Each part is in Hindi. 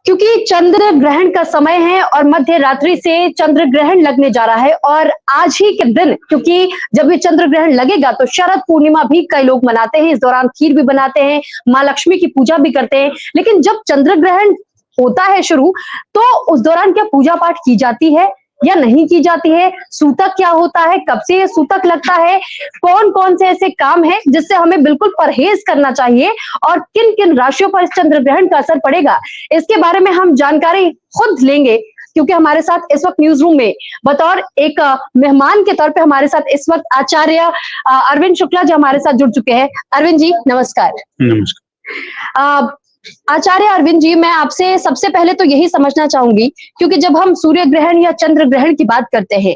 क्योंकि चंद्र ग्रहण का समय है और मध्य रात्रि से चंद्र ग्रहण लगने जा रहा है और आज ही के दिन, क्योंकि जब ये चंद्र ग्रहण लगेगा तो शरद पूर्णिमा भी कई लोग मनाते हैं। इस दौरान खीर भी बनाते हैं, माँ लक्ष्मी की पूजा भी करते हैं। लेकिन जब चंद्र ग्रहण होता है शुरू, तो उस दौरान क्या पूजा पाठ की जाती है या नहीं की जाती है? सूतक क्या होता है, कब से ये सूतक लगता है, कौन कौन से ऐसे काम है जिससे हमें बिल्कुल परहेज करना चाहिए और किन किन राशियों पर इस चंद्र ग्रहण का असर पड़ेगा, इसके बारे में हम जानकारी खुद लेंगे। क्योंकि हमारे साथ इस वक्त न्यूज रूम में बतौर एक मेहमान के तौर पे हमारे साथ इस वक्त आचार्य अरविंद शुक्ला जी हमारे साथ जुड़ चुके हैं। अरविंद जी नमस्कार। नमस्कार। आचार्य अरविंद जी, मैं आपसे सबसे पहले तो यही समझना चाहूंगी, क्योंकि जब हम सूर्य ग्रहण या चंद्र ग्रहण की बात करते हैं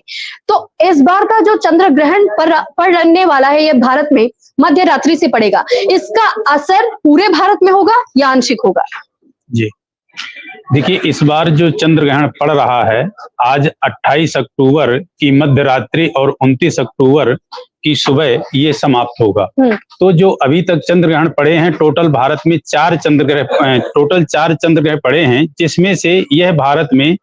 तो इस बार का जो चंद्र ग्रहण पड़ने वाला है, ये भारत में मध्य रात्रि से पड़ेगा। इसका असर पूरे भारत में होगा या आंशिक होगा? जी देखिए, इस बार जो चंद्र ग्रहण पड़ रहा है, आज 28 अक्टूबर की मध्य रात्रि और 29 अक्टूबर की सुबह ये समाप्त होगा। तो जो अभी तक चंद्र ग्रहण पड़े हैं, टोटल भारत में 4 चंद्र ग्रहण पड़े हैं, जिसमें से यह भारत में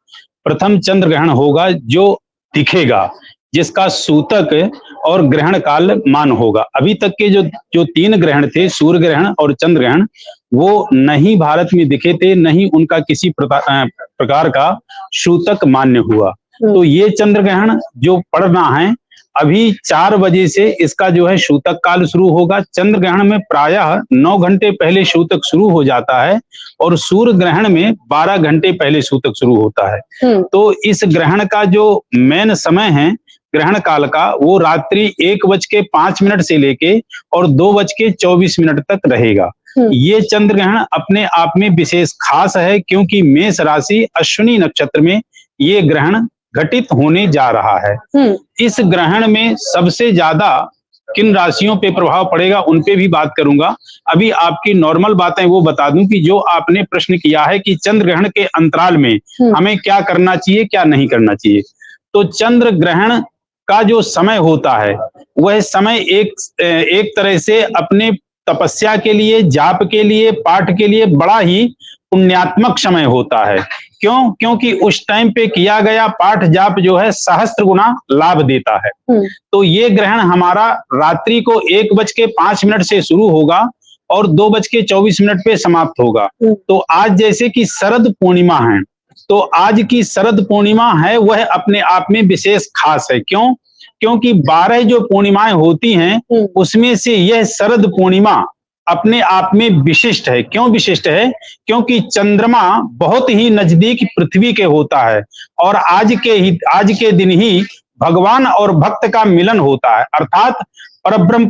प्रथम चंद्र ग्रहण होगा जो दिखेगा, जिसका सूतक और ग्रहण काल मान होगा। अभी तक के जो 3 ग्रहण थे, सूर्य ग्रहण और चंद्र ग्रहण, वो नहीं भारत में दिखे थे, नहीं उनका किसी प्रकार का सूतक मान्य हुआ। तो ये चंद्र ग्रहण जो पड़ना है, अभी 4 बजे से इसका जो है सूतक काल शुरू होगा। चंद्र ग्रहण में प्रायः 9 घंटे पहले सूतक शुरू हो जाता है और सूर्य ग्रहण में 12 घंटे पहले सूतक शुरू होता है। तो इस ग्रहण का जो मेन समय है ग्रहण काल का, वो रात्रि 1:05 से लेके और 2:24 तक रहेगा। ये चंद्र ग्रहण अपने आप में विशेष खास है, क्योंकि मेष राशि अश्विनी नक्षत्र में ये ग्रहण घटित होने जा रहा है। इस ग्रहण में सबसे ज्यादा किन राशियों पे प्रभाव पड़ेगा, उन पे भी बात करूंगा। अभी आपकी नॉर्मल बातें वो बता दूं कि जो आपने प्रश्न किया है कि चंद्र ग्रहण के अंतराल में हमें क्या करना चाहिए, क्या नहीं करना चाहिए। तो चंद्र ग्रहण का जो समय होता है, वह समय एक तरह से अपने तपस्या के लिए, जाप के लिए, पाठ के लिए बड़ा ही पुण्यात्मक समय होता है। क्यों? क्योंकि उस टाइम पे किया गया पाठ जाप जो है सहस्त्र गुना लाभ देता है। तो ये ग्रहण हमारा रात्रि को 1:05 से शुरू होगा और 2:24 पे समाप्त होगा। तो आज जैसे कि शरद पूर्णिमा है, तो आज की शरद पूर्णिमा है वह अपने आप में विशेष खास है। क्यों? क्योंकि 12 जो पूर्णिमाएं होती हैं, उसमें से यह शरद पूर्णिमा अपने आप में विशिष्ट है। क्यों विशिष्ट है? क्योंकि चंद्रमा बहुत ही नजदीक पृथ्वी के होता है और आज के दिन ही भगवान और भक्त का मिलन होता है। अर्थात परब्रह्म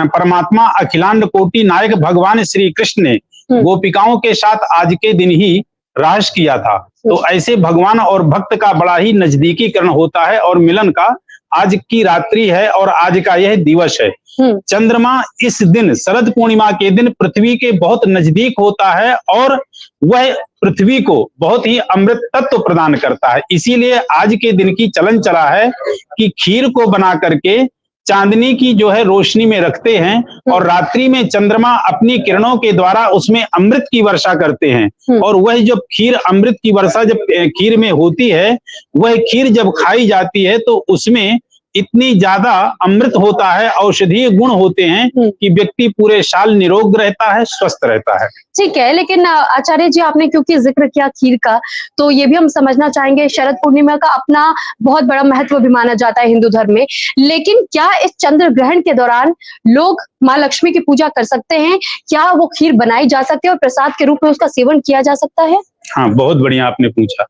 परमात्मा अखिलांड कोटि नायक भगवान श्री कृष्ण ने गोपिकाओं के साथ आज के दिन ही रास किया था। तो ऐसे भगवान और भक्त का बड़ा ही नजदीकीकरण होता है और मिलन का आज की रात्रि है और आज का यह दिवस है। चंद्रमा इस दिन शरद पूर्णिमा के दिन पृथ्वी के बहुत नजदीक होता है और वह पृथ्वी को बहुत ही अमृत तत्व प्रदान करता है। इसीलिए आज के दिन की चलन चला है कि खीर को बना करके चांदनी की जो है रोशनी में रखते हैं और रात्रि में चंद्रमा अपनी किरणों के द्वारा उसमें अमृत की वर्षा करते हैं। और वह जब खीर अमृत की वर्षा जब खीर में होती है, वह खीर जब खाई जाती है तो उसमें इतनी ज्यादा अमृत होता है, औषधीय गुण होते हैं कि व्यक्ति पूरे साल निरोग रहता है, स्वस्थ रहता है। ठीक है, लेकिन आचार्य जी आपने क्योंकि जिक्र किया खीर का, तो ये भी हम समझना चाहेंगे शरद पूर्णिमा का अपना बहुत बड़ा महत्व भी माना जाता है हिंदू धर्म में। लेकिन क्या इस चंद्र ग्रहण के दौरान लोग माँ लक्ष्मी की पूजा कर सकते हैं? क्या वो खीर बनाई जा सकती है और प्रसाद के रूप में उसका सेवन किया जा सकता है? हाँ, बहुत बढ़िया आपने पूछा।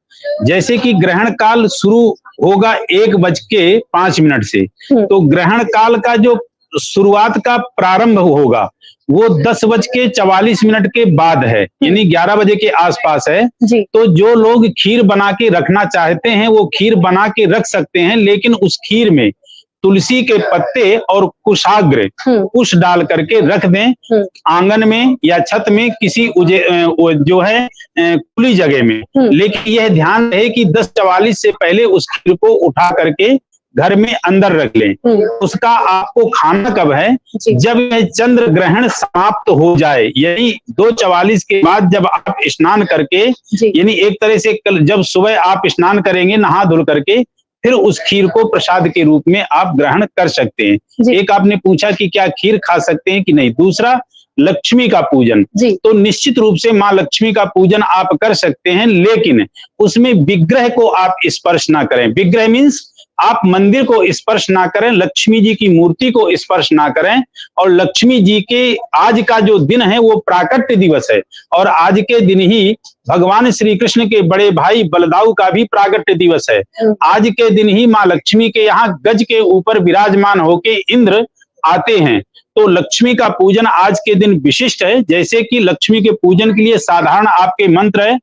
जैसे कि ग्रहण काल शुरू होगा 1:05 से, तो ग्रहण काल का जो शुरुआत का प्रारंभ होगा वो 10:44 के बाद है, यानी 11 बजे के आसपास है। तो जो लोग खीर बना के रखना चाहते हैं वो खीर बना के रख सकते हैं, लेकिन उस खीर में तुलसी के पत्ते और कुशाग्र कुश डाल करके रख दें आंगन में या छत में किसी जो है खुली जगह में। लेकिन यह ध्यान रहे कि 10:44 से पहले उस खीर को उठा करके घर में अंदर रख लें। उसका आपको खाना कब है? जब यह चंद्र ग्रहण समाप्त हो जाए, यानी 2:44 के बाद जब आप स्नान करके, यानी एक तरह से जब सुबह आप स्नान करेंगे नहा धुल करके, फिर उस खीर को प्रसाद के रूप में आप ग्रहण कर सकते हैं। एक आपने पूछा कि क्या खीर खा सकते हैं कि नहीं। दूसरा, लक्ष्मी का पूजन, तो निश्चित रूप से माँ लक्ष्मी का पूजन आप कर सकते हैं, लेकिन उसमें विग्रह को आप स्पर्श ना करें। विग्रह मीन्स आप मंदिर को स्पर्श ना करें, लक्ष्मी जी की मूर्ति को स्पर्श ना करें। और लक्ष्मी जी के आज का जो दिन है वो प्राकट्य दिवस है, और आज के दिन ही भगवान श्री कृष्ण के बड़े भाई बलदाऊ का भी प्राकट्य दिवस है। आज के दिन ही माँ लक्ष्मी के यहाँ गज के ऊपर विराजमान होके इंद्र आते हैं। तो लक्ष्मी का पूजन आज के दिन विशिष्ट है। जैसे कि लक्ष्मी के पूजन के लिए साधारण आपके मंत्र है,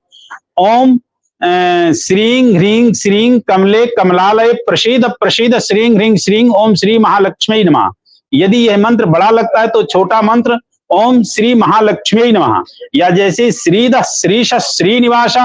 ओम श्रीं ह्रीं श्रीं कमले कमलालय प्रसीद प्रसीद श्रीं ह्रीं श्रीं ओम श्री महालक्ष्मी नमः। यदि यह मंत्र बड़ा लगता है तो छोटा मंत्र ओम श्री महालक्ष्मी नमः, या जैसे श्रीद श्रीश श्रीनिवास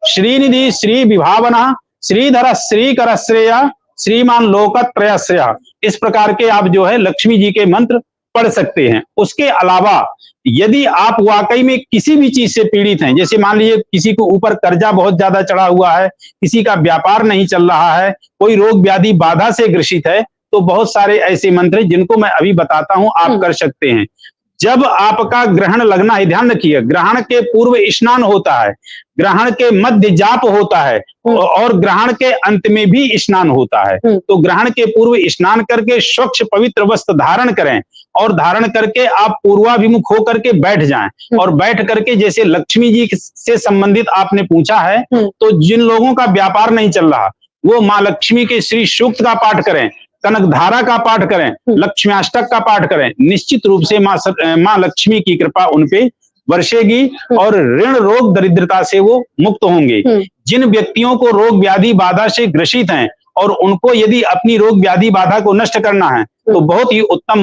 श्रीनिधि श्री विभावना श्रीधर श्रीकर श्रेय श्रीमान लोकत्रयश्रेय, इस प्रकार के आप जो है लक्ष्मी जी के मंत्र पढ़ सकते हैं। उसके अलावा यदि आप वाकई में किसी भी चीज से पीड़ित हैं, जैसे मान लीजिए किसी को ऊपर कर्जा बहुत ज्यादा चढ़ा हुआ है, किसी का व्यापार नहीं चल रहा है, कोई रोग व्याधि बाधा से ग्रसित है, तो बहुत सारे ऐसे मंत्र हैं जिनको मैं अभी बताता हूं, आप कर सकते हैं। जब आपका ग्रहण लगना है, ध्यान रखिए, ग्रहण के पूर्व स्नान होता है, ग्रहण के मध्य जाप होता है, और ग्रहण के अंत में भी स्नान होता है। तो ग्रहण के पूर्व स्नान करके स्वच्छ पवित्र वस्त्र धारण करें, और धारण करके आप पूर्वाभिमुख होकर के बैठ जाएं। और बैठ करके जैसे लक्ष्मी जी से संबंधित आपने पूछा है, तो जिन लोगों का व्यापार नहीं चल रहा वो माँ लक्ष्मी के श्री सूक्त का पाठ करें, कनकधारा का पाठ करें, लक्ष्म्याष्टक का पाठ करें। निश्चित रूप से माँ लक्ष्मी की कृपा उनपे बरसेगी और ऋण रोग दरिद्रता से वो मुक्त होंगे। जिन व्यक्तियों को रोग व्याधि बाधा से ग्रसित हैं और उनको यदि अपनी रोग व्याधि बाधा को नष्ट करना है, तो बहुत ही उत्तम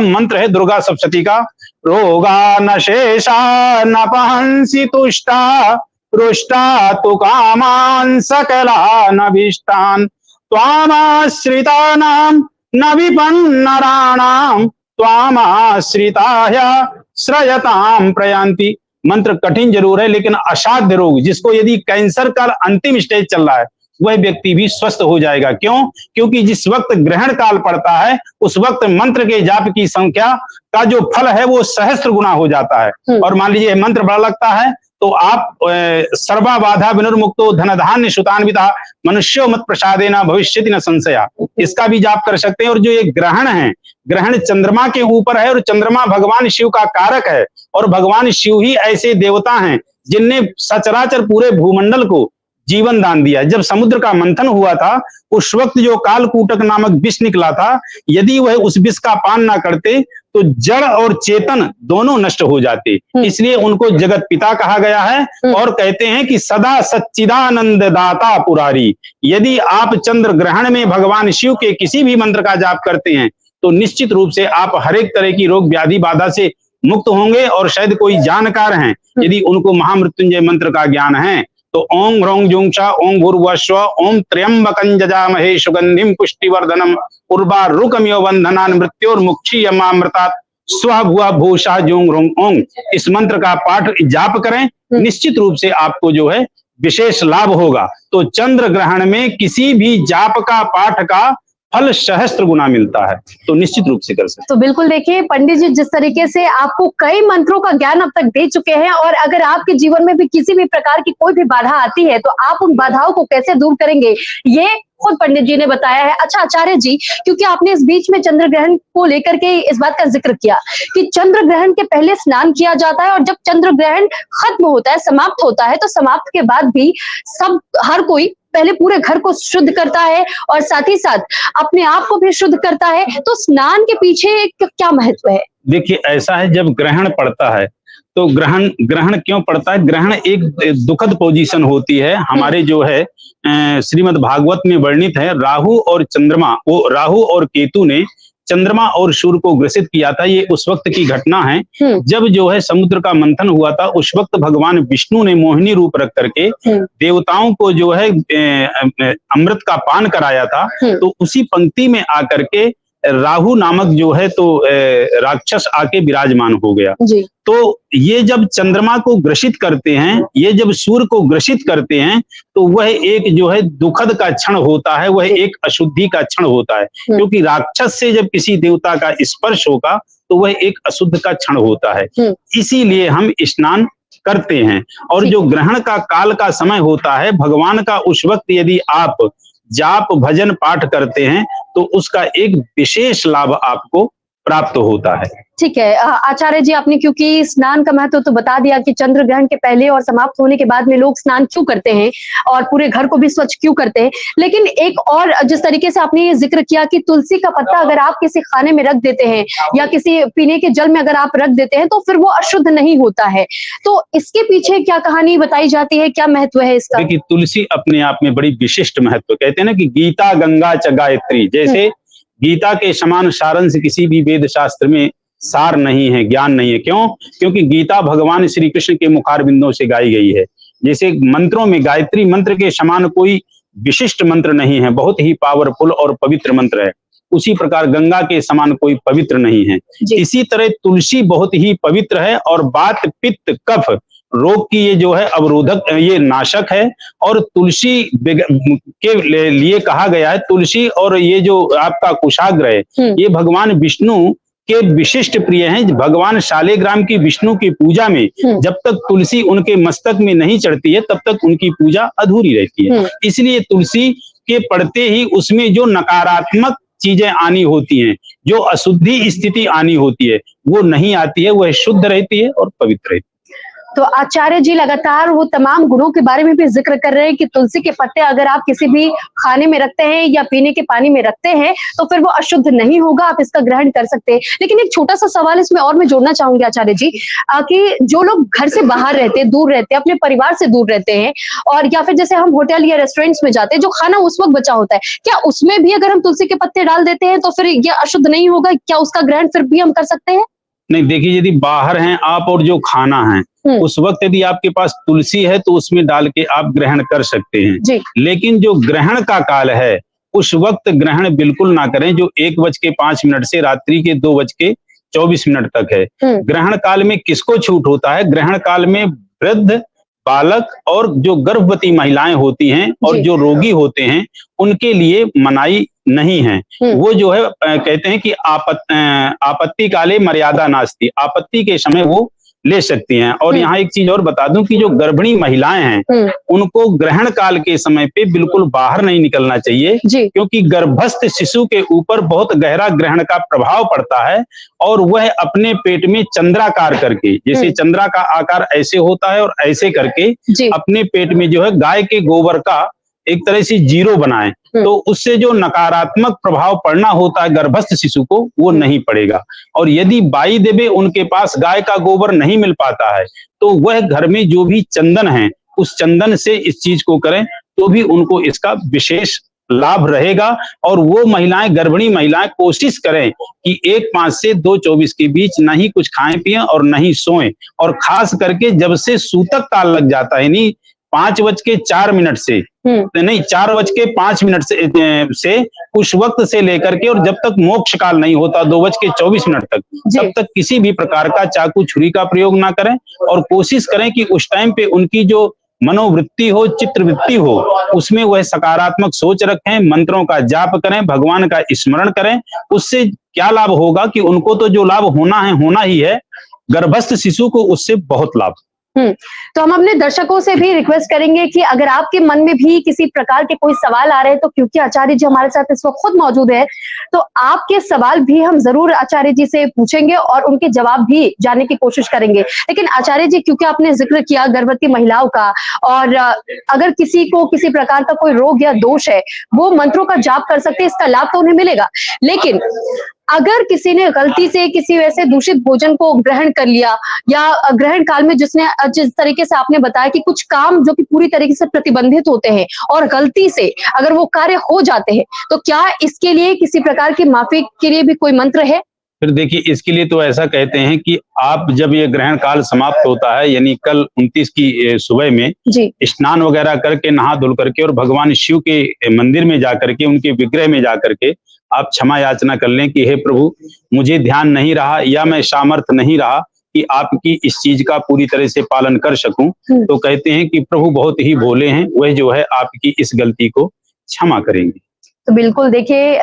मंत्र है दुर्गा सप्तशती का, रोगा न शेषा न पहंसी तुष्टा रुष्टा तु कामान सकला न भीष्टान त्वामाश्रितानां न विपन्नराणां त्वामाश्रिताह्य श्रयतां प्रयान्ति। मंत्र कठिन जरूर है, लेकिन असाध्य रोग, जिसको यदि कैंसर का अंतिम स्टेज चल रहा है, वह व्यक्ति भी स्वस्थ हो जाएगा। क्यों? क्योंकि जिस वक्त ग्रहण काल पड़ता है उस वक्त मंत्र के जाप की संख्या का जो फल है वो सहस्त्र गुना हो जाता है। और मान लीजिए मंत्र बड़ा लगता है तो आप सर्वा बाधा विनुर्मुक्तो धन धान्य सुतान्विता मनुष्यो मत प्रसादेना भविष्यति न संशया, इसका भी जाप कर सकते हैं। और जो ये ग्रहण है, ग्रहण चंद्रमा के ऊपर है, और चंद्रमा भगवान शिव का कारक है, और भगवान शिव ही ऐसे देवता हैं जिनने सचराचर पूरे भूमंडल को जीवन दान दिया। जब समुद्र का मंथन हुआ था उस वक्त जो कालकूटक नामक विष निकला था, यदि वह उस विष का पान ना करते तो जड़ और चेतन दोनों नष्ट हो जाते। इसलिए उनको जगत पिता कहा गया है, और कहते हैं कि सदा सच्चिदानंद दाता पुरारी। यदि आप चंद्र ग्रहण में भगवान शिव के किसी भी मंत्र का जाप करते हैं तो निश्चित रूप से आप हर एक तरह की रोग व्याधि बाधा से मुक्त होंगे। और शायद कोई जानकार हैं, यदि उनको महामृत्युंजय मंत्र का ज्ञान है, तो ओम ह्रौं जुंक्षा ओम भूर्भुवस्व ओम त्र्यंबकं जजामहे सुगंधिं पुष्टिवर्धनम उर्वारुकमिव बंधनान् मृत्योर्मुक्षीयमामृतात् स्वः भुवः भूषा जुं ह्रौं ओम। इस मंत्र का पाठ जाप करें, निश्चित रूप से आपको जो है विशेष लाभ होगा। तो चंद्र ग्रहण में किसी भी जाप का पाठ का फल सहस्त्र गुना मिलता है, तो निश्चित रूप से कर सकते। तो बिल्कुल देखिए पंडित जी जिस तरीके से आपको कई मंत्रों का ज्ञान अब तक दे चुके हैं, और अगर आपके जीवन में भी किसी भी प्रकार की कोई भी बाधा आती है तो आप उन बाधाओं को कैसे दूर करेंगे, ये खुद पंडित जी ने बताया है। अच्छा आचार्य जी, क्योंकि आपने इस बीच में चंद्र ग्रहण को लेकर के इस बात का जिक्र किया कि चंद्र ग्रहण के पहले स्नान किया जाता है, और जब चंद्र ग्रहण खत्म होता है, समाप्त होता है, तो समाप्त के बाद भी हर कोई पहले पूरे घर को शुद्ध करता है और साथ ही साथ अपने आप को भी शुद्ध करता है। तो स्नान के पीछे क्या महत्व है? देखिए ऐसा है, जब ग्रहण पड़ता है तो ग्रहण क्यों पड़ता है? ग्रहण एक दुखद पोजीशन होती है। हमारे जो है श्रीमद् भागवत में वर्णित है, राहु और चंद्रमा, वो राहु और केतु ने चंद्रमा और सूर्य को ग्रसित किया था, ये उस वक्त की घटना है जब जो है समुद्र का मंथन हुआ था। उस वक्त भगवान विष्णु ने मोहिनी रूप रख करके देवताओं को जो है अमृत का पान कराया था। तो उसी पंक्ति में आकर के राहु नामक जो है तो राक्षस आके विराजमान हो गया। तो ये जब चंद्रमा को ग्रसित करते हैं, ये जब सूर्य को ग्रसित करते हैं, तो वह एक जो है दुखद का क्षण होता है, वह एक अशुद्धि का क्षण होता है। क्योंकि राक्षस से जब किसी देवता का स्पर्श होगा तो वह एक अशुद्ध का क्षण होता है। इसीलिए हम स्नान करते हैं। और जो ग्रहण का काल का समय होता है भगवान का, उस वक्त यदि आप जाप भजन पाठ करते हैं तो उसका एक विशेष लाभ आपको प्राप्त होता है। ठीक है आचार्य जी, आपने क्योंकि स्नान का महत्व तो बता दिया कि चंद्र ग्रहण के पहले और समाप्त होने के बाद में लोग स्नान क्यों करते हैं और पूरे घर को भी स्वच्छ क्यों करते हैं, लेकिन एक और जिस तरीके से आपने ये जिक्र किया कि तुलसी का पत्ता अगर आप किसी खाने में रख देते हैं या किसी पीने के जल में अगर आप रख देते हैं तो फिर वो अशुद्ध नहीं होता है। तो इसके पीछे क्या कहानी बताई जाती है, क्या महत्व है इसका? देखिए, तुलसी अपने आप में बड़ी विशिष्ट महत्व, कहते हैं ना कि गीता गंगा च गायत्री, जैसे गीता के समान सारांश किसी भी वेद शास्त्र में सार नहीं है, ज्ञान नहीं है। क्यों? क्योंकि गीता भगवान श्री कृष्ण के मुखारबिंदों से गाई गई है। जैसे मंत्रों में गायत्री मंत्र के समान कोई विशिष्ट मंत्र नहीं है, बहुत ही पावरफुल और पवित्र मंत्र है। उसी प्रकार गंगा के समान कोई पवित्र नहीं है। इसी तरह तुलसी बहुत ही पवित्र है और वात पित्त कफ रोग की ये जो है अवरोधक, ये नाशक है। और तुलसी के लिए कहा गया है, तुलसी और ये जो आपका कुशाग्र है ये भगवान विष्णु के विशिष्ट प्रिय हैं। भगवान शालिग्राम की विष्णु की पूजा में जब तक तुलसी उनके मस्तक में नहीं चढ़ती है तब तक उनकी पूजा अधूरी रहती है। इसलिए तुलसी के पढ़ते ही उसमें जो नकारात्मक चीजें आनी होती हैं, जो अशुद्धि स्थिति आनी होती है, वो नहीं आती है, वह शुद्ध रहती है और पवित्र रहती है। तो आचार्य जी लगातार वो तमाम गुणों के बारे में भी जिक्र कर रहे हैं कि तुलसी के पत्ते अगर आप किसी भी खाने में रखते हैं या पीने के पानी में रखते हैं तो फिर वो अशुद्ध नहीं होगा, आप इसका ग्रहण कर सकते हैं। लेकिन एक छोटा सा सवाल इसमें और मैं जोड़ना चाहूंगी आचार्य जी, कि जो लोग घर से बाहर रहते हैं, दूर रहते हैं, अपने परिवार से दूर रहते हैं, और या फिर जैसे हम होटल या रेस्टोरेंट्स में जाते हैं, जो खाना उस वक्त बचा होता है, क्या उसमें भी अगर हम तुलसी के पत्ते डाल देते हैं तो फिर ये अशुद्ध नहीं होगा? क्या उसका ग्रहण फिर भी हम कर सकते हैं? नहीं, देखिए, यदि बाहर हैं आप और जो खाना है उस वक्त यदि आपके पास तुलसी है तो उसमें डाल के आप ग्रहण कर सकते हैं। लेकिन जो ग्रहण का काल है उस वक्त ग्रहण बिल्कुल ना करें, जो 1:05 से रात्रि के 2:24 तक है। ग्रहण काल में किसको छूट होता है? ग्रहण काल में वृद्ध, बालक और जो गर्भवती महिलाएं होती हैं और जो रोगी होते हैं उनके लिए मनाही नहीं है। वो जो है कहते हैं कि आपत्ति काले मर्यादा नास्ति, आपत्ति के समय वो ले सकती हैं। और यहाँ एक चीज और बता दूं कि जो गर्भिणी महिलाएं हैं उनको ग्रहण काल के समय पे बिल्कुल बाहर नहीं निकलना चाहिए, क्योंकि गर्भस्थ शिशु के ऊपर बहुत गहरा ग्रहण का प्रभाव पड़ता है और वह अपने पेट में चंद्राकार करके, जैसे चंद्रा का आकार ऐसे होता है और ऐसे करके अपने पेट में जो है गाय के गोबर का एक तरह से जीरो बनाए, तो उससे जो नकारात्मक प्रभाव पड़ना होता है गर्भस्थ शिशु को वो नहीं पड़ेगा। और यदि बाई देवे उनके पास गाय का गोबर नहीं मिल पाता है तो वह घर में जो भी चंदन है उस चंदन से इस चीज को करें तो भी उनको इसका विशेष लाभ रहेगा। और वो महिलाएं, गर्भिणी महिलाएं कोशिश करें कि 1:05 से 2:24 के बीच न ही कुछ खाएं पिएं और न ही सोएं। और खास करके जब से सूतक काल लग जाता है, यानी 5:04 से नहीं 4:05 से उस वक्त से लेकर के और जब तक मोक्ष काल नहीं होता 2:24 तक, तब तक किसी भी प्रकार का चाकू छुरी का प्रयोग ना करें। और कोशिश करें कि उस टाइम पे उनकी जो मनोवृत्ति हो, चित्रवृत्ति हो, उसमें वह सकारात्मक सोच रखें, मंत्रों का जाप करें, भगवान का स्मरण करें। उससे क्या लाभ होगा कि उनको तो जो लाभ होना है होना ही है, गर्भस्थ शिशु को उससे बहुत लाभ। तो हम अपने दर्शकों से भी रिक्वेस्ट करेंगे कि अगर आपके मन में भी किसी प्रकार के कोई सवाल आ रहे हैं तो क्योंकि आचार्य जी हमारे साथ इस वक्त खुद मौजूद है तो आपके सवाल भी हम जरूर आचार्य जी से पूछेंगे और उनके जवाब भी जानने की कोशिश करेंगे। लेकिन आचार्य जी, क्योंकि आपने जिक्र किया गर्भवती महिलाओं का, और अगर किसी को किसी प्रकार का कोई रोग या दोष है वो मंत्रों का जाप कर सकते हैं, इसका लाभ तो उन्हें मिलेगा। लेकिन अगर किसी ने गलती से किसी वैसे दूषित भोजन को ग्रहण कर लिया या ग्रहण काल में जिस तरीके से आपने बताया कि कुछ काम जो कि पूरी तरीके से प्रतिबंधित होते हैं और गलती से अगर वो कार्य हो जाते हैं, तो क्या इसके लिए किसी प्रकार की माफी के लिए भी कोई मंत्र है? फिर देखिए, इसके लिए तो ऐसा कहते हैं कि आप जब ये ग्रहण काल समाप्त होता है, यानी कल 29 की सुबह में स्नान वगैरह करके, नहा धुल करके और भगवान शिव के मंदिर में जाकर के, उनके विग्रह में जाकर के आप क्षमा याचना कर लें कि हे प्रभु, मुझे ध्यान नहीं रहा या मैं सामर्थ्य नहीं रहा कि आपकी इस चीज का पूरी तरह से पालन कर सकूं। तो कहते हैं कि प्रभु बहुत ही भोले हैं, वह जो है आपकी इस गलती को क्षमा करेंगे। तो बिल्कुल देखिए,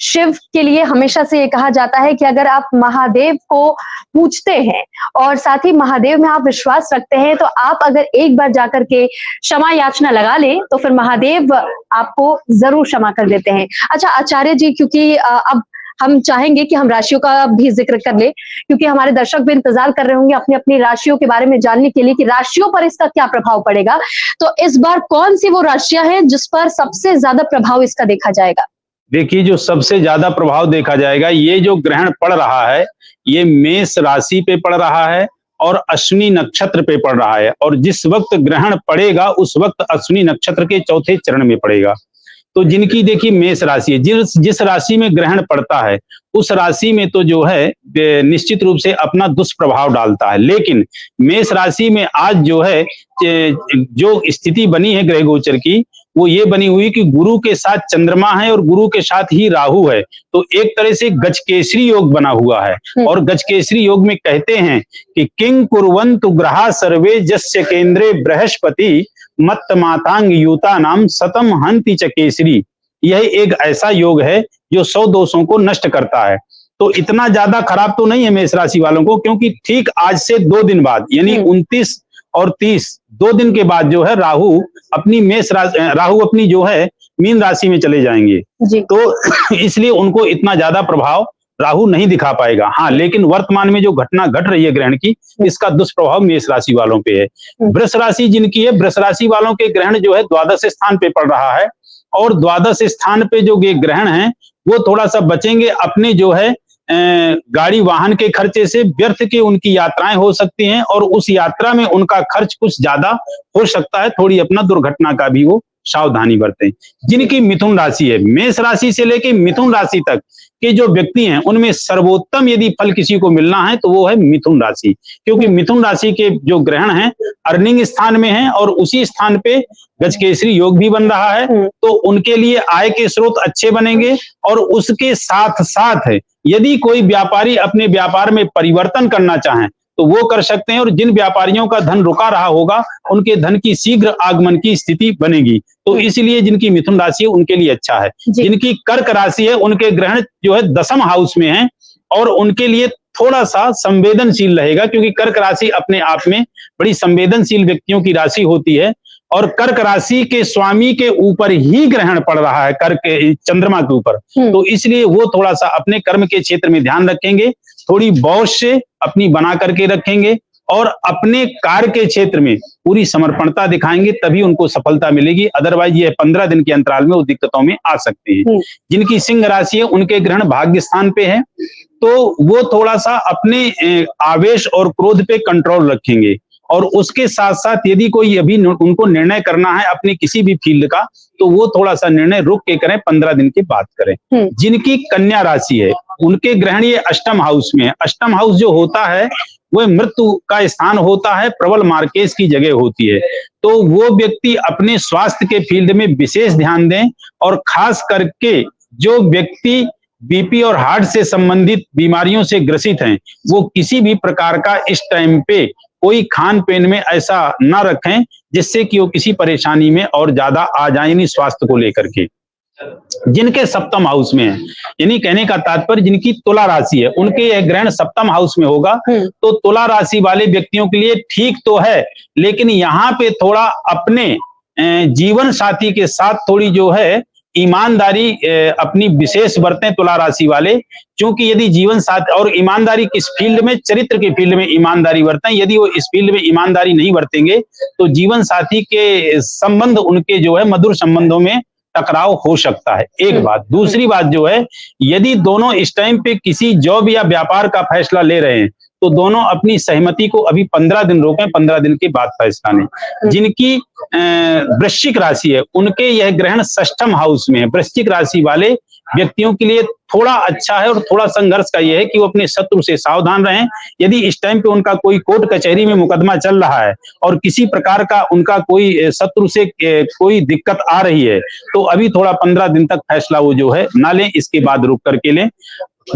शिव के लिए हमेशा से ये कहा जाता है कि अगर आप महादेव को पूजते हैं और साथ ही महादेव में आप विश्वास रखते हैं, तो आप अगर एक बार जाकर के क्षमा याचना लगा लें तो फिर महादेव आपको जरूर क्षमा कर देते हैं। अच्छा आचार्य जी, क्योंकि अब हम चाहेंगे कि हम राशियों का भी जिक्र कर ले, क्योंकि हमारे दर्शक भी इंतजार कर रहे होंगे अपनी अपनी राशियों के बारे में जानने के लिए कि राशियों पर इसका क्या प्रभाव पड़ेगा। तो इस बार कौन सी वो राशियां हैं जिस पर सबसे ज्यादा प्रभाव इसका देखा जाएगा? देखिए, जो सबसे ज्यादा प्रभाव देखा जाएगा, ये जो ग्रहण पड़ रहा है, ये मेष राशि पे पड़ रहा है और अश्विनी नक्षत्र पे पड़ रहा है। और जिस वक्त ग्रहण पड़ेगा उस वक्त अश्विनी नक्षत्र के चौथे चरण में पड़ेगा। तो जिनकी देखिए मेष राशि है, जिस राशि में ग्रहण पड़ता है उस राशि में तो जो है निश्चित रूप से अपना दुष्प्रभाव डालता है। लेकिन मेष राशि में आज जो है जो स्थिति बनी है ग्रह गोचर की, वो ये बनी हुई कि गुरु के साथ चंद्रमा है और गुरु के साथ ही राहु है। तो एक तरह से गजकेसरी योग बना हुआ है। और गजकेसरी योग में कहते हैं कि किंग कुर्वन्तु ग्रहा सर्वे जस्य केंद्रे बृहस्पति मत मातांग यूता नाम सतम हंति च केसरी। यह एक ऐसा योग है जो 100 दोषों को नष्ट करता है। तो इतना ज्यादा खराब तो नहीं है मेष राशि वालों को, क्योंकि ठीक आज से 2 दिन बाद यानी 29 और 30 2 दिन के बाद जो है राहु अपनी जो है मीन राशि में चले जाएंगे जी। तो इसलिए उनको इतना ज्यादा प्रभाव राहु नहीं दिखा पाएगा। हाँ, लेकिन वर्तमान में जो घटना घट रही है ग्रहण की, इसका दुष्प्रभाव मेष राशि वालों पे है। वृष राशि जिनकी है, वृष राशि वालों के ग्रहण जो है द्वादश स्थान पे पड़ रहा है। और द्वादश स्थान पे जो ये ग्रहण है वो थोड़ा सा बचेंगे अपने जो है गाड़ी वाहन के खर्चे से। व्यर्थ की उनकी यात्राएं हो सकती हैं और उस यात्रा में उनका खर्च कुछ ज्यादा हो सकता है। थोड़ी अपना दुर्घटना का भी वो सावधानी बरतें। जिनकी मिथुन राशि है, मेष राशि से लेकर मिथुन राशि तक के जो व्यक्ति हैं उनमें सर्वोत्तम यदि फल किसी को मिलना है तो वो है मिथुन राशि। क्योंकि मिथुन राशि के जो ग्रहण हैं अर्निंग स्थान में हैं और उसी स्थान पे गजकेसरी योग भी बन रहा है। तो उनके लिए आय के स्रोत अच्छे बनेंगे। और उसके साथ साथ यदि कोई व्यापारी अपने व्यापार में परिवर्तन करना चाहें तो वो कर सकते हैं। और जिन व्यापारियों का धन रुका रहा होगा उनके धन की शीघ्र आगमन की स्थिति बनेगी। तो इसलिए जिनकी मिथुन राशि है उनके लिए अच्छा है। जिनकी कर्क राशि है उनके ग्रहण जो है 10वें हाउस में है और उनके लिए थोड़ा सा संवेदनशील रहेगा, क्योंकि कर्क राशि अपने आप में बड़ी संवेदनशील व्यक्तियों की राशि होती है। और कर्क राशि के स्वामी के ऊपर ही ग्रहण पड़ रहा है, कर्क चंद्रमा के ऊपर। तो इसलिए वो थोड़ा सा अपने कर्म के क्षेत्र में ध्यान रखेंगे, थोड़ी बौश से अपनी बना करके रखेंगे और अपने कार्य के क्षेत्र में पूरी समर्पणता दिखाएंगे, तभी उनको सफलता मिलेगी। अदरवाइज ये 15 दिन के अंतराल में वो दिक्कतों में आ सकते हैं। जिनकी सिंह राशि है उनके ग्रहण भाग्य स्थान पे है, तो वो थोड़ा सा अपने आवेश और क्रोध पे कंट्रोल रखेंगे। और उसके साथ साथ यदि कोई अभी उनको निर्णय करना है अपनी किसी भी फील्ड का, तो वो थोड़ा सा निर्णय रुक के करें, 15 दिन के बाद करें। जिनकी कन्या राशि है उनके ग्रहण ये 8म हाउस में है। 8म हाउस जो होता है वह मृत्यु का स्थान होता है, प्रबल मार्केज की जगह होती है। तो वो व्यक्ति अपने स्वास्थ्य के फील्ड में विशेष ध्यान दें। और खास करके जो व्यक्ति बीपी और हार्ट से संबंधित बीमारियों से ग्रसित हैं, वो किसी भी प्रकार का इस टाइम पे कोई खान पीन में ऐसा ना रखें जिससे कि वो किसी परेशानी में और ज्यादा आ जाए, यानी स्वास्थ्य को लेकर के। जिनके 7म हाउस में है, यानी कहने का तात्पर्य जिनकी तुला राशि है उनके यह ग्रहण 7म हाउस में होगा। तो तुला राशि वाले व्यक्तियों के लिए ठीक तो है, लेकिन यहाँ पे थोड़ा अपने जीवन साथी के साथ थोड़ी जो है ईमानदारी अपनी विशेष बरतें तुला राशि वाले। क्योंकि यदि जीवन साथी और ईमानदारी किस फील्ड में, चरित्र के फील्ड में ईमानदारी बरतें। यदि वो इस फील्ड में ईमानदारी नहीं बरतेंगे तो जीवन साथी के संबंध उनके जो है मधुर संबंधों में टकराव हो सकता है। एक बात। दूसरी बात जो है, यदि दोनों इस टाइम पे किसी जॉब या व्यापार का फैसला ले रहे हैं तो दोनों अपनी सहमति को अभी 15 दिन रोकें, 15 दिन के बाद फैसला लें। जिनकी वृश्चिक राशि है उनके यह ग्रहण षष्ठम हाउस में है। वृश्चिक राशि वाले व्यक्तियों के लिए थोड़ा अच्छा है और थोड़ा संघर्ष का यह है कि वो अपने शत्रु से सावधान रहें। यदि इस टाइम पे उनका कोई कोर्ट कचहरी में मुकदमा चल रहा है और किसी प्रकार का उनका कोई शत्रु से कोई दिक्कत आ रही है तो अभी थोड़ा 15 दिन तक फैसला वो जो है ना लें, इसके बाद रुक करके लें।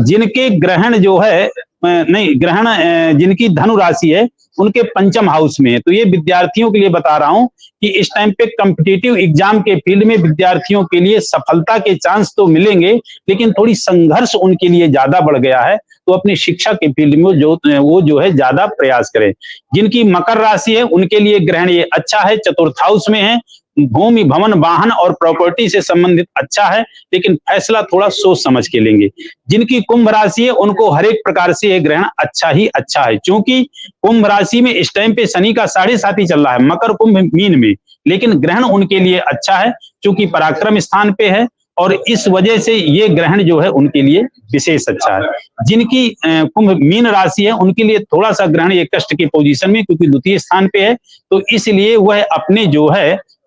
जिनके ग्रहण जो है जिनकी धनु राशि है उनके पंचम हाउस में है, तो ये विद्यार्थियों के लिए बता रहा हूं कि इस टाइम पे कॉम्पिटिटिव एग्जाम के फील्ड में विद्यार्थियों के लिए सफलता के चांस तो मिलेंगे, लेकिन थोड़ी संघर्ष उनके लिए ज्यादा बढ़ गया है, तो अपनी शिक्षा के फील्ड में वो जो है ज्यादा प्रयास करें। जिनकी मकर राशि है उनके लिए ग्रहण ये अच्छा है, चतुर्थ हाउस में है। भूमि, भवन, वाहन और प्रॉपर्टी से संबंधित अच्छा है, लेकिन फैसला थोड़ा सोच समझ के लेंगे। जिनकी कुंभ राशि है उनको हर एक प्रकार से यह ग्रहण अच्छा ही अच्छा है, क्योंकि कुंभ राशि में इस टाइम पे शनि का 7.5 चल रहा है, मकर, कुंभ, मीन में, लेकिन ग्रहण उनके लिए अच्छा है क्योंकि पराक्रम स्थान पे है और इस वजह से ये ग्रहण जो है उनके लिए विशेष अच्छा है। जिनकी कुंभ मीन राशि है उनके लिए थोड़ा सा ग्रहण ये कष्ट की पोजीशन में, क्योंकि द्वितीय स्थान पे है, तो इसलिए वह अपने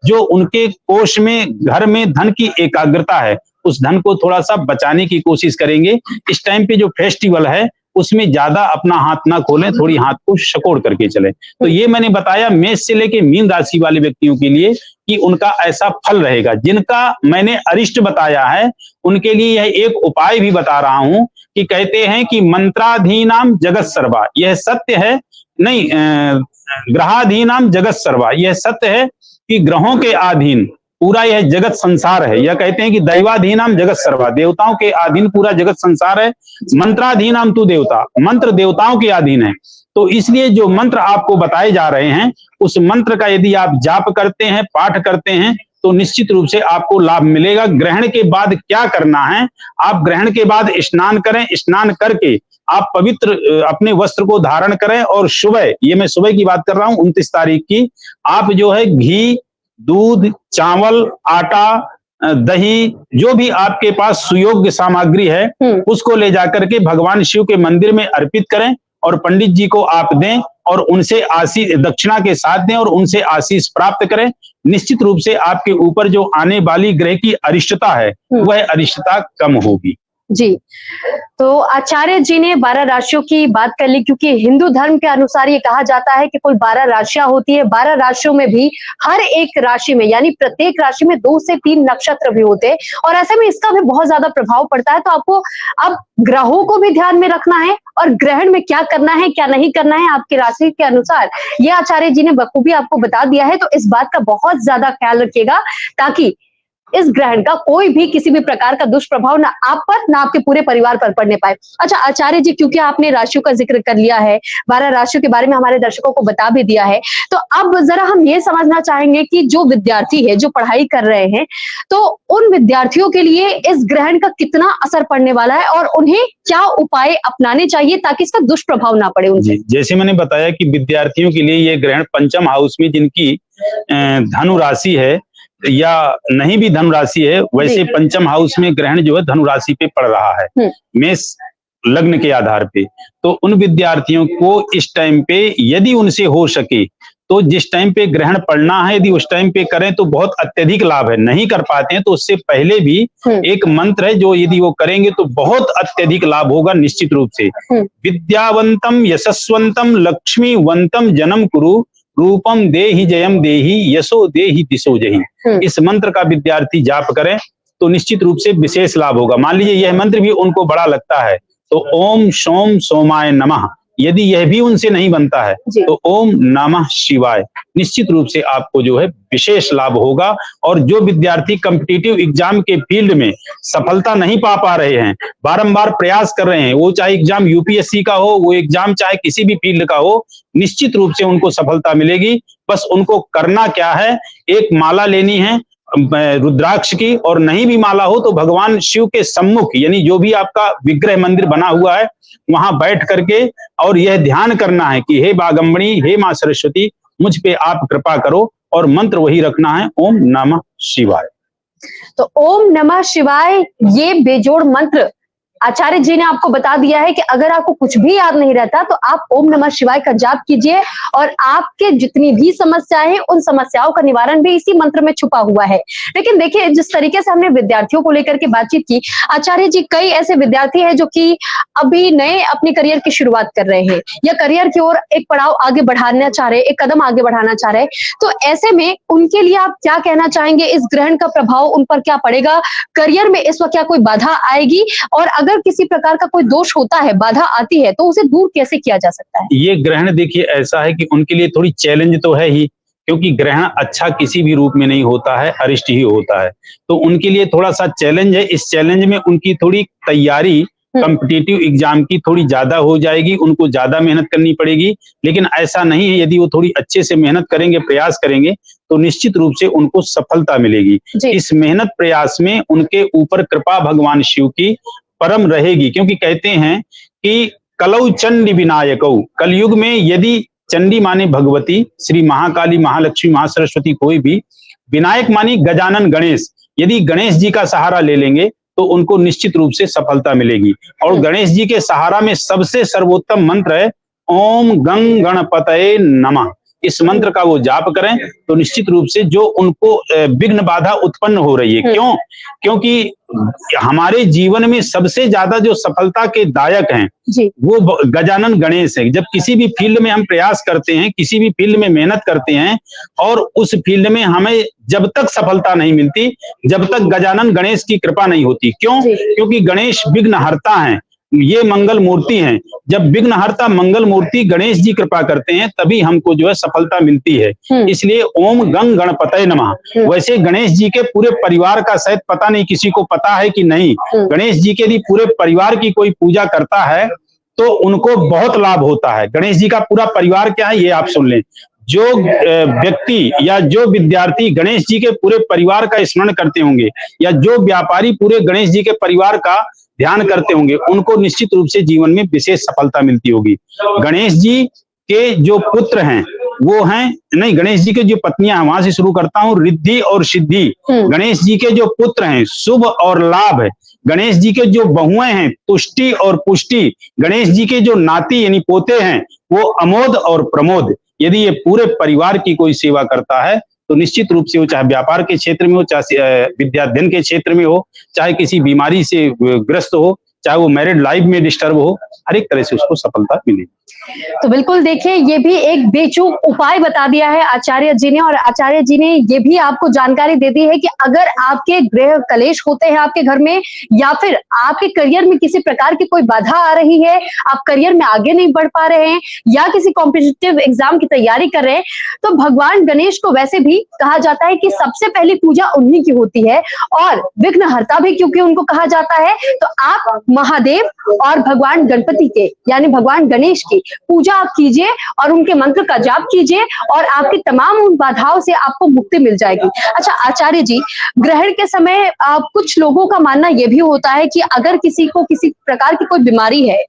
जो उनके कोष में, घर में धन की एकाग्रता है, उस धन को थोड़ा सा बचाने की कोशिश करेंगे। इस टाइम पे जो फेस्टिवल है उसमें ज्यादा अपना हाथ ना खोलें, थोड़ी हाथ को सकोड़ करके चलें। तो ये मैंने बताया मेष से लेके मीन राशि वाले व्यक्तियों के लिए कि उनका ऐसा फल रहेगा। जिनका मैंने अरिष्ट बताया है उनके लिए यह एक उपाय भी बता रहा हूं कि कहते हैं कि मंत्राधीनाम जगत सर्वा, यह सत्य है, नहीं ग्रहाधीनाम जगत सर्वा, यह सत्य है कि ग्रहों के अधीन पूरा यह जगत संसार है। यह कहते हैं कि दैवाधीनाम जगत सर्वा, देवताओं के अधीन पूरा जगत संसार है। मंत्राधीनाम तू देवता, मंत्र देवताओं के अधीन है। तो इसलिए जो मंत्र आपको बताए जा रहे हैं उस मंत्र का यदि आप जाप करते हैं, पाठ करते हैं, तो निश्चित रूप से आपको लाभ मिलेगा। ग्रहण के बाद क्या करना है, आप ग्रहण के बाद स्नान करें, स्नान करके आप पवित्र अपने वस्त्र को धारण करें और सुबह, ये मैं सुबह की बात कर रहा हूं 29 तारीख की, आप जो है घी, दूध, चावल, आटा, दही, जो भी आपके पास सुयोग्य सामग्री है उसको ले जाकर के भगवान शिव के मंदिर में अर्पित करें और पंडित जी को आप दें और उनसे आशीष दक्षिणा के साथ दें और उनसे आशीष प्राप्त करें। निश्चित रूप से आपके ऊपर जो आने वाली ग्रह की अरिष्टता है वह अरिष्टता कम होगी। जी, तो आचार्य जी ने 12 राशियों की बात कर ली, क्योंकि हिंदू धर्म के अनुसार ये कहा जाता है कि कुल 12 राशियां होती है। 12 राशियों में भी हर एक राशि में, यानी प्रत्येक राशि में 2 से 3 नक्षत्र भी होते हैं और ऐसे में इसका भी बहुत ज्यादा प्रभाव पड़ता है। तो आपको अब ग्रहों को भी ध्यान में रखना है और ग्रहण में क्या करना है, क्या नहीं करना है आपकी राशि के अनुसार, ये आचार्य जी ने बखूबी आपको बता दिया है। तो इस बात का बहुत ज्यादा ख्याल रखिएगा ताकि इस ग्रहण का कोई भी किसी भी प्रकार का दुष्प्रभाव ना आप पर ना आपके पूरे परिवार पर पड़ने पाए। अच्छा आचार्य जी, क्योंकि आपने राशियों का जिक्र कर लिया है, 12 राशियों के बारे में हमारे दर्शकों को बता भी दिया है, तो अब जरा हम ये समझना चाहेंगे कि जो विद्यार्थी है, जो पढ़ाई कर रहे हैं, तो उन विद्यार्थियों के लिए इस ग्रहण का कितना असर पड़ने वाला है और उन्हें क्या उपाय अपनाने चाहिए ताकि इसका दुष्प्रभाव ना पड़े उनसे। जैसे मैंने बताया कि विद्यार्थियों के लिए ये ग्रहण पंचम हाउस में, जिनकी धनु राशि है या नहीं भी धनु राशि है, वैसे पंचम हाउस में ग्रहण जो है धनु राशि पे पड़ रहा है, मेष लग्न के आधार पे। तो उन विद्यार्थियों को इस टाइम पे यदि उनसे हो सके तो जिस टाइम पे ग्रहण पड़ना है यदि उस टाइम पे करें तो बहुत अत्यधिक लाभ है। नहीं कर पाते हैं तो उससे पहले भी एक मंत्र है जो यदि वो करेंगे तो बहुत अत्यधिक लाभ होगा निश्चित रूप से। विद्यावंतम यशस्वंतम लक्ष्मीवंतम जन्म कुरु रूपम देहि जयम देहि यशो देहि दिशो जहि। इस मंत्र का विद्यार्थी जाप करें तो निश्चित रूप से विशेष लाभ होगा। मान लीजिए यह मंत्र भी उनको बड़ा लगता है तो ओम सोम सोमाय नमः, यदि यह भी उनसे नहीं बनता है तो ओम नमः शिवाय, निश्चित रूप से आपको जो है विशेष लाभ होगा। और जो विद्यार्थी कॉम्पिटिटिव एग्जाम के फील्ड में सफलता नहीं पा रहे हैं, बारंबार प्रयास कर रहे हैं, वो चाहे एग्जाम यूपीएससी का हो, वो एग्जाम चाहे किसी भी फील्ड का हो, निश्चित रूप से उनको सफलता मिलेगी। बस उनको करना क्या है, एक माला लेनी है रुद्राक्ष की, और नहीं भी माला हो तो भगवान शिव के सम्मुख, यानी जो भी आपका विग्रह मंदिर बना हुआ है वहां बैठ करके और यह ध्यान करना है कि हे बागंबणी, हे मां सरस्वती, मुझ पे आप कृपा करो, और मंत्र वही रखना है ओम नमः शिवाय। तो ओम नमः शिवाय ये बेजोड़ मंत्र आचार्य जी ने आपको बता दिया है कि अगर आपको कुछ भी याद नहीं रहता तो आप ओम नमः शिवाय का जाप कीजिए और आपके जितनी भी समस्याएं हैं उन समस्याओं का निवारण भी इसी मंत्र में छुपा हुआ है। लेकिन देखिए, जिस तरीके से हमने विद्यार्थियों को लेकर के बातचीत की, आचार्य जी कई ऐसे विद्यार्थी हैं जो कि अभी नए अपने करियर की शुरुआत कर रहे हैं या करियर की ओर एक पड़ाव आगे बढ़ाना चाह रहे हैं, एक कदम आगे बढ़ाना चाह रहे हैं, तो ऐसे में उनके लिए आप क्या कहना चाहेंगे? इस ग्रहण का प्रभाव उन पर क्या पड़ेगा? करियर में इस वक्त क्या कोई बाधा आएगी? और अगर किसी प्रकार का कोई दोष होता है, बाधा आती है, तो उसे दूर कैसे किया जा सकता है? ये ग्रहण देखिए ऐसा है कि उनके लिए थोड़ी चैलेंज तो है ही, क्योंकि ग्रहण अच्छा किसी भी रूप में नहीं होता है, अरिष्ट ही होता है। तो उनके लिए थोड़ा सा चैलेंज है। इस चैलेंज में उनकी थोड़ी तैयारी कॉम्पिटिटिव एग्जाम की थोड़ी ज्यादा हो जाएगी, उनको ज्यादा मेहनत करनी पड़ेगी। लेकिन ऐसा नहीं है, यदि वो थोड़ी अच्छे से मेहनत करेंगे, प्रयास करेंगे, तो निश्चित रूप से उनको सफलता मिलेगी। इस मेहनत प्रयास में उनके ऊपर कृपा भगवान शिव की परम रहेगी, क्योंकि कहते हैं कि कलौ चंडी विनायकौ, कलयुग में यदि चंडी माने भगवती, श्री महाकाली, महालक्ष्मी, महासरस्वती, कोई भी, विनायक मानी गजानन गणेश, यदि गणेश जी का सहारा ले लेंगे तो उनको निश्चित रूप से सफलता मिलेगी। और गणेश जी के सहारा में सबसे सर्वोत्तम मंत्र है ओम गं गणपतये नमः। इस मंत्र का वो जाप करें तो निश्चित रूप से जो उनको विघ्न बाधा उत्पन्न हो रही है, क्यों? क्योंकि हमारे जीवन में सबसे ज्यादा जो सफलता के दायक हैं वो गजानन गणेश है। जब किसी भी फील्ड में हम प्रयास करते हैं, किसी भी फील्ड में मेहनत करते हैं और उस फील्ड में हमें जब तक सफलता नहीं मिलती, जब तक गजानन गणेश की कृपा नहीं होती। क्यों? क्योंकि गणेश विघ्नहर्ता हैं, ये मंगल मूर्ति हैं। जब विघ्नहर्ता मंगल मूर्ति गणेश जी कृपा करते हैं तभी हमको जो है सफलता मिलती है। इसलिए ओम गं गणपतये नमः। वैसे गणेश जी के पूरे परिवार का शायद पता नहीं किसी को पता है कि नहीं, गणेश जी के यदि पूरे परिवार की कोई पूजा करता है तो उनको बहुत लाभ होता है। गणेश जी का पूरा परिवार क्या है ये आप सुन लें। जो व्यक्ति या जो विद्यार्थी गणेश जी के पूरे परिवार का स्मरण करते होंगे या जो व्यापारी पूरे गणेश जी के परिवार का ध्यान करते होंगे, उनको निश्चित रूप से जीवन में विशेष सफलता मिलती होगी। गणेश जी के जो पुत्र हैं वो हैं, नहीं, गणेश जी के जो पत्नियां हैं, वहां से शुरू करता हूँ, रिद्धि और सिद्धि। गणेश जी के जो पुत्र हैं शुभ और लाभ है। गणेश जी के जो बहुएं हैं तुष्टि और पुष्टि। गणेश जी के जो नाती यानी पोते हैं वो अमोद और प्रमोद। यदि ये पूरे परिवार की कोई सेवा करता है तो निश्चित रूप से वो चाहे व्यापार के क्षेत्र में हो, चाहे विद्याध्ययन के क्षेत्र में हो, चाहे किसी बीमारी से ग्रस्त हो, चाहे वो मैरिड लाइफ में डिस्टर्ब हो, हर एक तरह से उसको सफलता मिलेगी। तो बिल्कुल देखिए, ये भी एक बेचूक उपाय बता दिया है आचार्य जी ने, और आचार्य जी ने ये भी आपको जानकारी दे दी है कि अगर आपके गृह कलेश होते हैं आपके घर में, या फिर आपके करियर में किसी प्रकार की कोई बाधा आ रही है, आप करियर में आगे नहीं बढ़ पा रहे हैं या किसी कॉम्पिटिटिव एग्जाम की तैयारी कर रहे हैं, तो भगवान गणेश को वैसे भी कहा जाता है कि सबसे पहली पूजा उन्हीं की होती है, और विघ्नहर्ता भी क्योंकि उनको कहा जाता है। तो आप महादेव और भगवान गणपति के यानी भगवान गणेश की पूजा आप कीजिए और उनके मंत्र का जाप कीजिए और आपकी तमाम उन बाधाओं से आपको मुक्ति मिल जाएगी। अच्छा आचार्य जी, ग्रहण के समय कुछ लोगों का मानना यह भी होता है कि अगर किसी को किसी प्रकार की कोई बीमारी है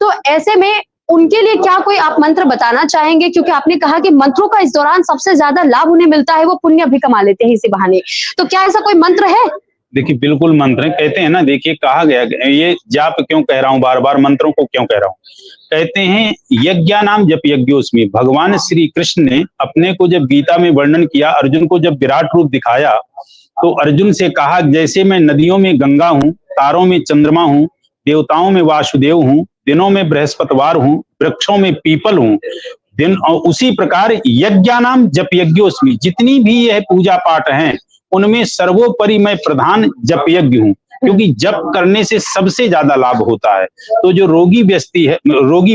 तो ऐसे में उनके लिए क्या कोई आप मंत्र बताना चाहेंगे? क्योंकि आपने कहा कि मंत्रों का इस दौरान सबसे ज्यादा लाभ उन्हें मिलता है, वो पुण्य भी कमा लेते हैं इसी बहाने। तो क्या ऐसा कोई मंत्र है? देखिए बिल्कुल मंत्र है, कहते हैं ना, देखिए कहा गया, ये जाप क्यों कह रहा हूँ, बार बार मंत्रों को क्यों कह रहा हूँ, कहते हैं यज्ञानाम जप यज्ञोस्मि। भगवान श्री कृष्ण ने अपने को जब गीता में वर्णन किया, अर्जुन को जब विराट रूप दिखाया तो अर्जुन से कहा, जैसे मैं नदियों में गंगा हूँ, तारों में चंद्रमा हूँ, देवताओं में वासुदेव हूँ, दिनों में बृहस्पतिवार हूँ, वृक्षों में पीपल हूँ, दिन उसी प्रकार यज्ञानाम जप यज्ञोस्मि। जितनी भी यह पूजा पाठ हैं उनमें सर्वोपरि मैं प्रधान जप यज्ञ हूँ, क्योंकि जप करने से सबसे ज्यादा लाभ होता है। तो जो रोगी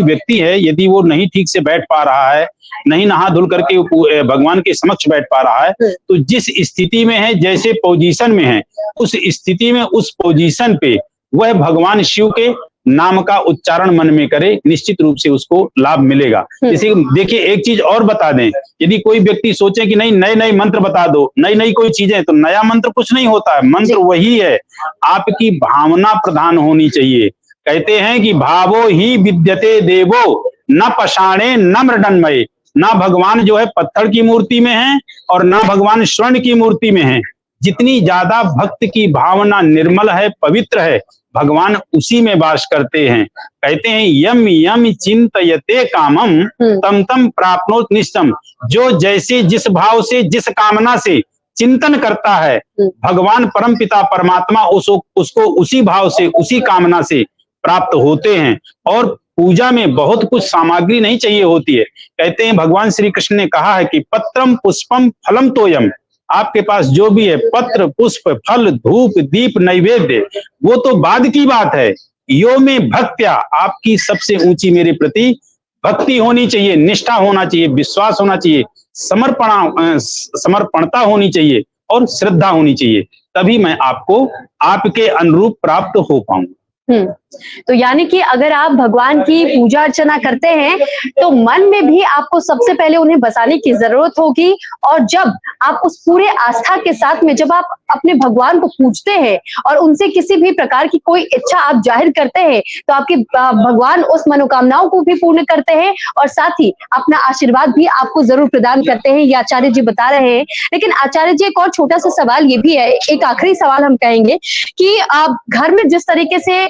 व्यक्ति है यदि वो नहीं ठीक से बैठ पा रहा है, नहीं नहा धुल करके भगवान के समक्ष बैठ पा रहा है, तो जिस स्थिति में है, जैसे पोजीशन में है, उस स्थिति में उस पोजीशन पे वह भगवान शिव के नाम का उच्चारण मन में करे, निश्चित रूप से उसको लाभ मिलेगा। जैसे देखिए एक चीज और बता दें, यदि कोई व्यक्ति सोचे कि नहीं नए नए मंत्र बता दो, नई नई कोई चीजें, तो नया मंत्र कुछ नहीं होता है। मंत्र वही है, आपकी भावना प्रधान होनी चाहिए। कहते हैं कि भावो ही विद्यते देवो न पषाणे न मृडन्मये। ना भगवान जो है पत्थर की मूर्ति में है और ना भगवान स्वर्ण की मूर्ति में है। जितनी ज्यादा भक्त की भावना निर्मल है, पवित्र है, भगवान उसी में वास करते हैं। कहते हैं यम यम चिंतयते कामम तम तम प्राप्नोत निश्चम। जो जैसे जिस भाव से, जिस कामना से चिंतन करता है, भगवान परमपिता परमात्मा उसको उसी भाव से, उसी कामना से प्राप्त होते हैं। और पूजा में बहुत कुछ सामग्री नहीं चाहिए होती है। कहते हैं भगवान श्री कृष्ण ने कहा है कि पत्रम पुष्पम फलम तोयम। आपके पास जो भी है, पत्र, पुष्प, फल, धूप, दीप, नैवेद्य, वो तो बाद की बात है। यो में भक्त्या, आपकी सबसे ऊंची मेरे प्रति भक्ति होनी चाहिए, निष्ठा होना चाहिए, विश्वास होना चाहिए, समर्पणता होनी चाहिए और श्रद्धा होनी चाहिए। तभी मैं आपको आपके अनुरूप प्राप्त हो पाऊंगा। तो यानी कि अगर आप भगवान की पूजा अर्चना करते हैं तो मन में भी आपको सबसे पहले उन्हें बसाने की जरूरत होगी। और जब आप उस पूरे आस्था के साथ में जब आप अपने भगवान को पूजते हैं और उनसे किसी भी प्रकार की कोई इच्छा आप जाहिर करते हैं तो आपके भगवान उस मनोकामनाओं को भी पूर्ण करते हैं और साथ ही अपना आशीर्वाद भी आपको जरूर प्रदान करते हैं, ये आचार्य जी बता रहे हैं। लेकिन आचार्य जी, एक और छोटा सा सवाल ये भी है, एक आखिरी सवाल हम कहेंगे कि आप घर में जिस तरीके से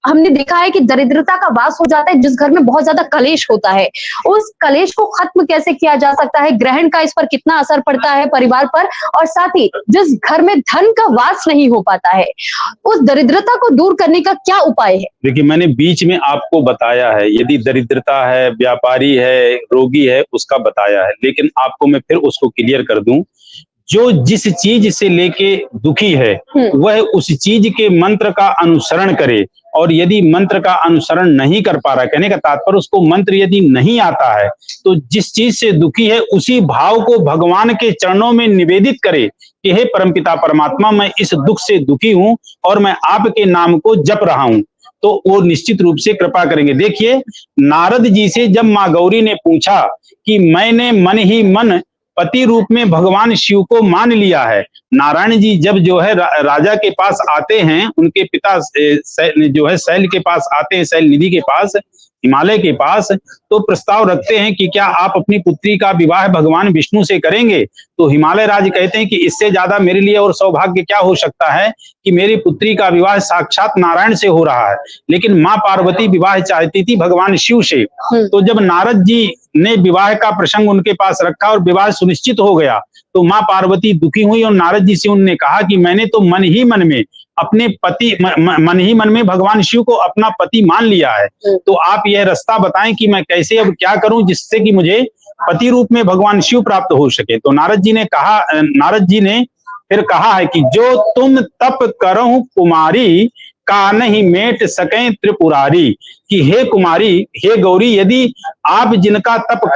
हमने देखा है कि दरिद्रता का वास हो जाता है, जिस घर में बहुत ज्यादा कलेश होता है, उस कलेश को खत्म कैसे किया जा सकता है? ग्रहण का इस पर कितना असर पड़ता है परिवार पर? और साथ ही जिस घर में धन का वास नहीं हो पाता है, उस दरिद्रता को दूर करने का क्या उपाय है? देखिए, मैंने बीच में आपको बताया है, यदि दरिद्रता है, व्यापारी है, रोगी है, उसका बताया है। लेकिन आपको मैं फिर उसको क्लियर कर दूं, जो जिस चीज से लेके दुखी है वह उस चीज के मंत्र का अनुसरण करे। और यदि मंत्र का अनुसरण नहीं कर पा रहा, कहने का तात्पर्य उसको मंत्र यदि नहीं आता है, तो जिस चीज से दुखी है उसी भाव को भगवान के चरणों में निवेदित करे कि हे परमपिता परमात्मा, मैं इस दुख से दुखी हूं और मैं आपके नाम को जप रहा हूं, तो वो निश्चित रूप से कृपा करेंगे। देखिए, नारद जी से जब माँ गौरी ने पूछा कि मैंने मन ही मन पति रूप में भगवान शिव को मान लिया है, नारायण जी जब जो है राजा के पास आते हैं, उनके पिता जो है शैल के पास आते हैं, शैल निधि के पास, हिमालय के पास, तो प्रस्ताव रखते हैं कि क्या आप अपनी पुत्री का विवाह भगवान विष्णु से करेंगे? तो हिमालय राज कहते हैं कि इससे ज्यादा मेरे लिए और सौभाग्य क्या हो सकता है कि मेरी पुत्री का विवाह साक्षात नारायण से हो रहा है। लेकिन माँ पार्वती विवाह चाहती थी भगवान शिव से। तो जब नारद जी ने विवाह का प्रसंग उनके पास रखा और विवाह सुनिश्चित हो गया, तो माँ पार्वती दुखी हुई और नारद जी से उन्होंने कहा कि मैंने तो मन ही मन में अपने पति, मन ही मन में भगवान शिव को अपना पति मान लिया है। तो आप यह रास्ता बताएं कि मैं कैसे अब क्या करूं जिससे कि मुझे पति रूप में भगवान शिव प्राप्त हो सके। तो नारद जी ने फिर कहा है कि जो तुम तप करहु कुमारी, का नहीं मेट सके त्रिपुरारी। कि हे कुमारी, हे गौरी, यदि आप जिनका तप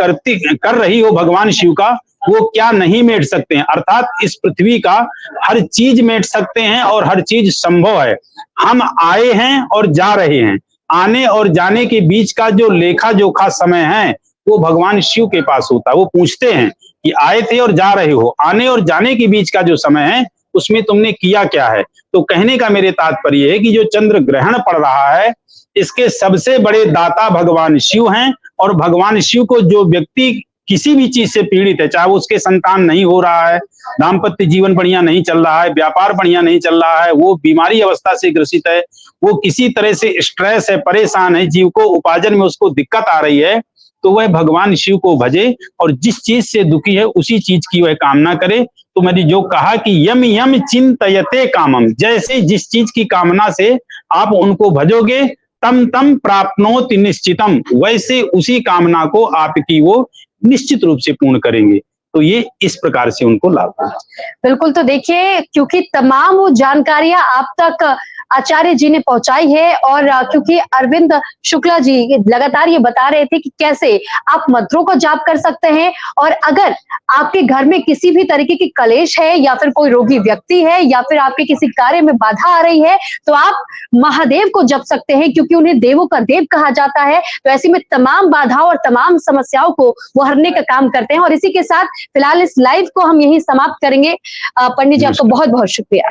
कर रही हो भगवान शिव का, वो क्या नहीं मेट सकते हैं? अर्थात इस पृथ्वी का हर चीज मेट सकते हैं और हर चीज संभव है। हम आए हैं और जा रहे हैं, आने और जाने के बीच का जो लेखा जोखा समय है वो भगवान शिव के पास होता है। वो पूछते हैं कि आए थे और जा रहे हो, आने और जाने के बीच का जो समय है उसमें तुमने किया क्या है? तो कहने का मेरे तात्पर्य है कि जो चंद्र ग्रहण पड़ रहा है, इसके सबसे बड़े दाता भगवान शिव हैं। और भगवान शिव को जो व्यक्ति किसी भी चीज से पीड़ित है, चाहे वो उसके संतान नहीं हो रहा है, दाम्पत्य जीवन बढ़िया नहीं चल रहा है, व्यापार बढ़िया नहीं चल रहा है, वो बीमारी अवस्था से ग्रसित है, वो किसी तरह से स्ट्रेस है, परेशान है, जीव को उपार्जन में उसको दिक्कत आ रही है, तो वह भगवान शिव को भजे और जिस चीज से दुखी है उसी चीज की वह कामना करे। तो मैंने जो कहा कि यम यम चिंतयते कामम, जैसे जिस चीज की कामना से आप उनको भजोगे, तम तम प्राप्नोति निश्चितम, वैसे उसी कामना को आपकी वो निश्चित रूप से पूर्ण करेंगे। तो ये इस प्रकार से उनको लाभ होगा। बिल्कुल। तो देखिए, क्योंकि तमाम वो जानकारियां आप तक आचार्य जी ने पहुंचाई है और क्योंकि अरविंद शुक्ला जी लगातार ये बता रहे थे कि कैसे आप मंत्रों को जाप कर सकते हैं, और अगर आपके घर में किसी भी तरीके की कलेश है या फिर कोई रोगी व्यक्ति है या फिर आपके किसी कार्य में बाधा आ रही है, तो आप महादेव को जप सकते हैं, क्योंकि उन्हें देवों का देव कहा जाता है। तो ऐसे में तमाम बाधाओं और तमाम समस्याओं को वो हरने का काम करते हैं। और इसी के साथ फिलहाल इस लाइव को हम यही समाप्त करेंगे। पंडित जी, आपका बहुत बहुत शुक्रिया।